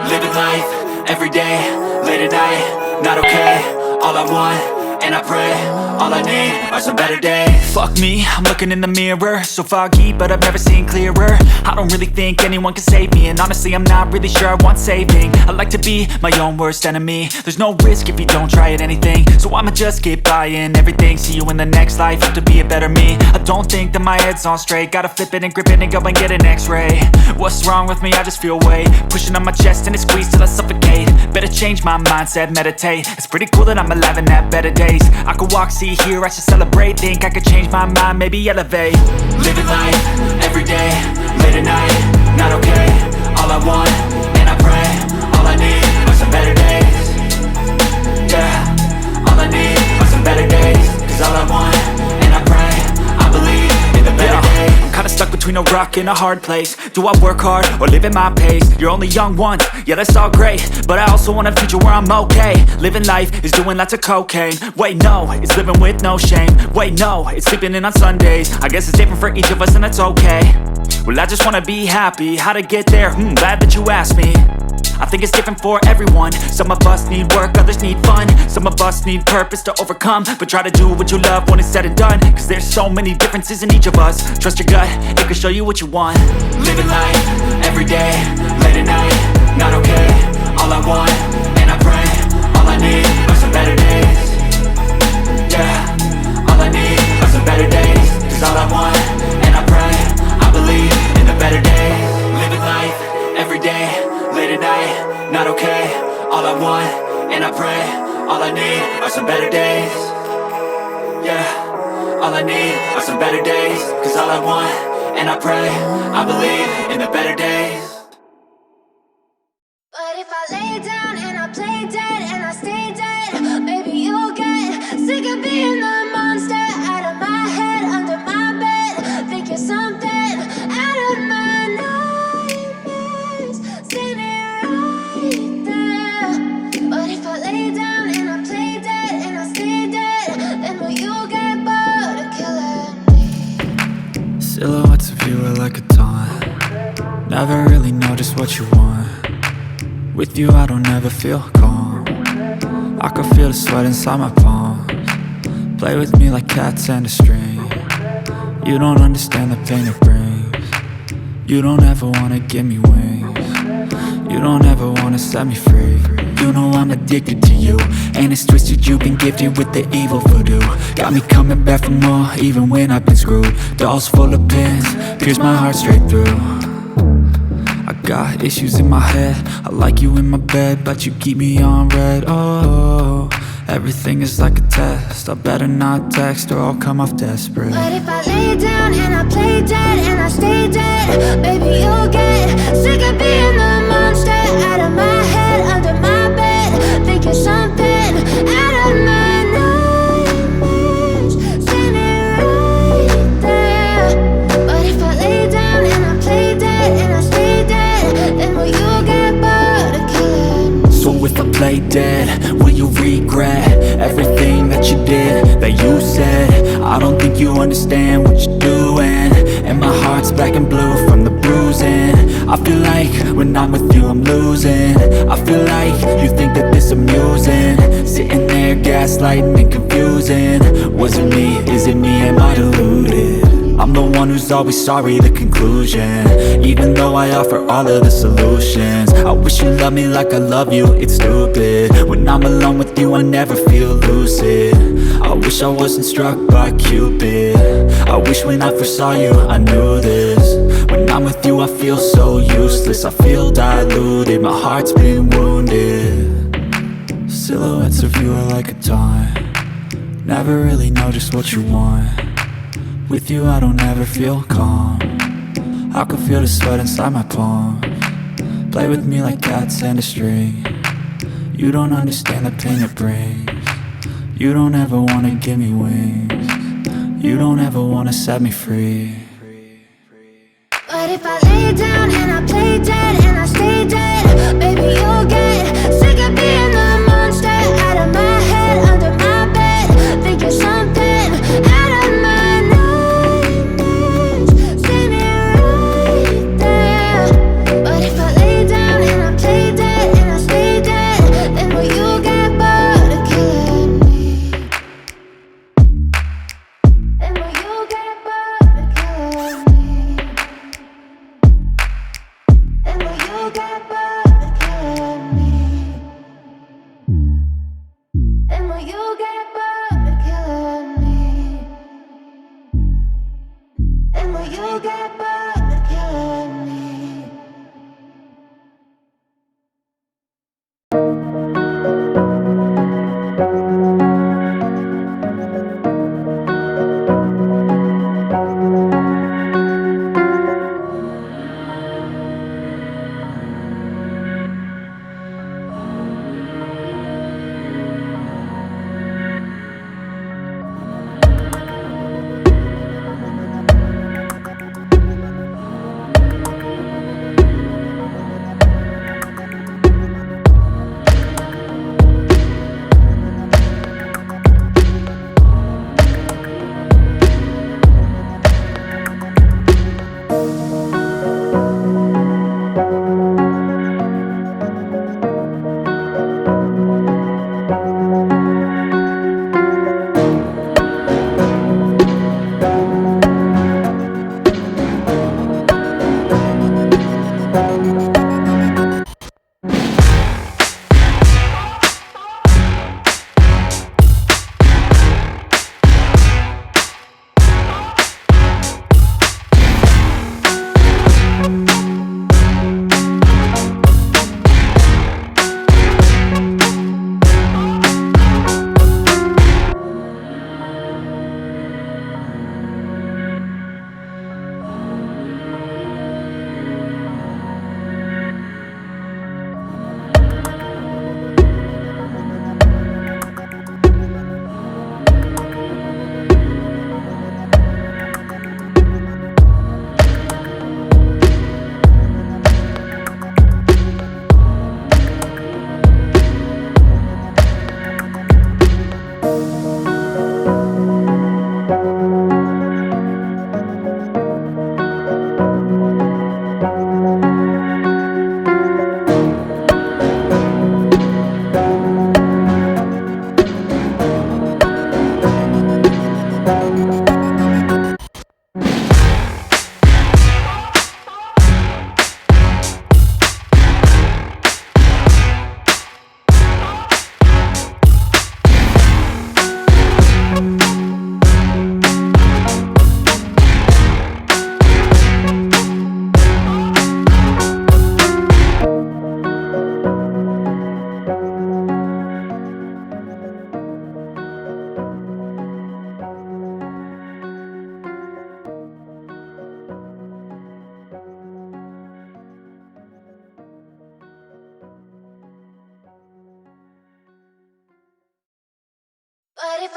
Living life, everyday, late at night, not okay. All I want, and I pray, all I need are some better days. Fuck me, I'm looking in the mirror, so foggy, but I've never seen clearer. I don't really think anyone can save me, and honestly I'm not really sure I want saving. I like to be my own worst enemy. There's no risk if you don't try at anything, so I'ma just keep buying everything. See you in the next life, have to be a better me. I don't think that my head's on straight, gotta flip it and grip it and go and get an x-ray. What's wrong with me? I just feel weight pushing on my chest and it squeezes till I suffocate. Better change my mindset, meditate. It's pretty cool that I'm alive and have better days. I could walk, see, hear, I should celebrate. Think I could change my mind, maybe elevate. Living life, everyday, late at night, not okay. All I want, and I pray, all I need are some better days. Yeah, all I need are some better days. Cause all I want, and I pray, I believe in the better days. I'm kinda stuck between a rock and a hard place. Do I work hard or live at my pace? You're only young once, yeah that's all great, but I also want a future where I'm okay. Living life is doing lots of cocaine. Wait no, it's living with no shame. Wait no, it's sleeping in on Sundays. I guess it's different for each of us and that's okay. Well I just wanna be happy, how to get there? Glad that you asked me. I think it's different for everyone. Some of us need work, others need fun. Some of us need purpose to overcome. But try to do what you love when it's said and done. Cause there's so many differences in each of us. Trust your gut, it can show you what you want. Living life, everyday, late at night, not okay. All I want, and I pray, all I need are some better days. Yeah, all I need are some better days. Cause all I want, and I pray, I believe in the better days. Living life, everyday, late at night, not okay. All I want, and I pray, all I need are some better days. Yeah, all I need are some better days. Cause all I want, and I pray, I believe in the better days. But if I lay down and I play dead and I stay dead, maybe you'll get sick of being the monster out of my head, under my bed. Think you're something out of my nightmares, standing right there. But if I lay down and I play dead and I stay dead, then will you get bored of killing me? Silhouettes of you are like a taunt. Never really know just what you want. With you I don't ever feel calm. I can feel the sweat inside my palms. Play with me like cats and a string. You don't understand the pain it brings. You don't ever wanna give me wings. You don't ever wanna set me free. You know I'm addicted to you, and it's twisted, you've been gifted with the evil voodoo. Got me coming back for more, even when I've been screwed. Dolls full of pins, pierce my heart straight through. I got issues in my head, I like you in my bed, but you keep me on red. Oh, everything is like a test, I better not text or I'll come off desperate. But if I lay down and I play dead and I stay dead, baby you'll get sick of being the monster out of my head, under my bed. Think you're something out of my nightmares, standing right there. But if I lay down and I play dead and I stay dead, then will you get bored of killing me? So if I play dead, will you regret everything that you did, that you said? I don't think you understand what you're doing, and my heart's black and blue from the bruising. I feel like when I'm with you I'm losing. I feel like you think that this amusing, sitting there gaslighting and confusing. Was it me? Is it me? Am I deluded? I'm the one who's always sorry, the conclusion. Even though I offer all of the solutions, I wish you loved me like I love you, it's stupid. When I'm alone with you I never feel lucid. I wish I wasn't struck by Cupid. I wish when I first saw you I knew this. When I'm with you I feel so useless, I feel diluted, my heart's been wounded. Silhouettes of you are like a taunt. Never really know just what you want. With you I don't ever feel calm. I can feel the sweat inside my palms. Play with me like cats and a string. You don't understand the pain it brings. You don't ever wanna give me wings. You don't ever wanna set me free. But if I lay down and I play dead and I stay dead, baby you'll get sick of being the monster out of my head, under my bed. Think you're something out of my nightmares, standing right there. But if I lay down and I play dead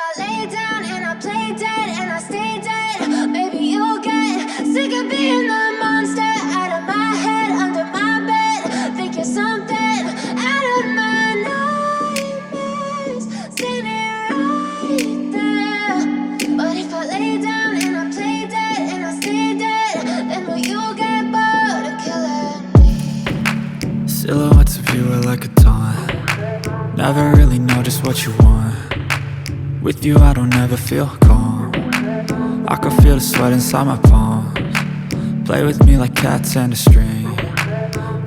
I lay down and I play dead and I stay dead, maybe you'll get sick of being the monster out of my head, under my bed. Think you're something out of my nightmares, standing right there. But if I lay down and I play dead and I stay dead, then will you get bored of killing me? Silhouettes of you are like a taunt. Never really know just what you want. With you I don't ever feel calm. I can feel the sweat inside my palms. Play with me like cats and a string.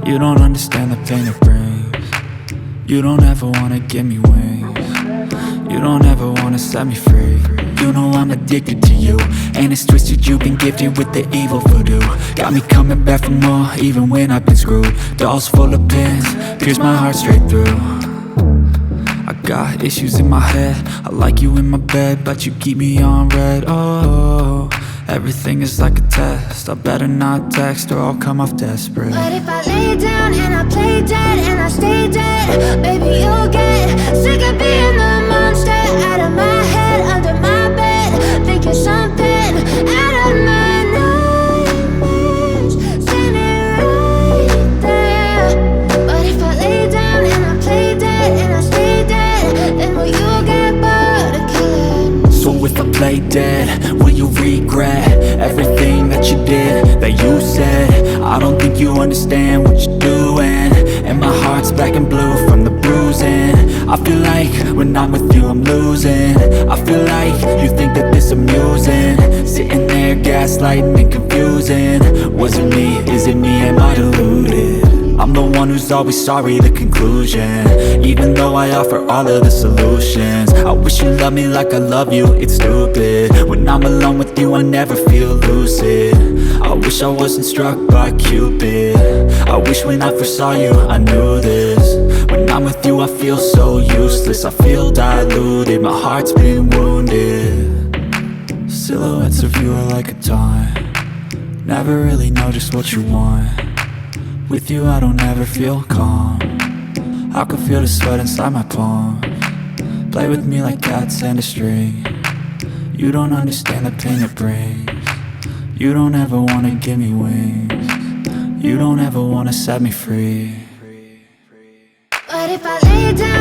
You don't understand the pain it brings. You don't ever wanna give me wings. You don't ever wanna set me free. You know I'm addicted to you, and it's twisted, you've been gifted with the evil voodoo. Got me coming back for more, even when I've been screwed. Dolls full of pins, pierce my heart straight through. I got issues in my head, I like you in my bed, but you keep me on red. Oh, everything is like a test, I better not text or I'll come off desperate. But if I lay down and I play dead and I stay dead, baby you'll get sick of being the monster out of my head, under my bed. Think you're something out of my nightmares, standing right there. But if I lay down and I play dead and I stay dead, then will you get bored of killing me? So if I play dead, will you regret everything that you did, that you said? I don't think you understand what you're doing, and my heart's black and blue from the bruising. I feel like when I'm with you I'm losing. I feel like you think that this amusing, sitting there gaslighting and confusing. Was it me? Is it me? Am I deluded? I'm the one who's always sorry, the conclusion, even though I offer all of the solutions. I wish you loved me like I love you, it's stupid. When I'm alone with you I never feel lucid. I wish I wasn't struck by Cupid. I wish when I first saw you I knew this. When I'm with you I feel so useless, I feel diluted, my heart's been wounded. Silhouettes of you are like a taunt. Never really know just what you want. With you I don't ever feel calm. I can feel the sweat inside my palms. Play with me like cats and a string. You don't understand the pain it brings. You don't ever wanna give me wings. You don't ever wanna set me free. But if I lay down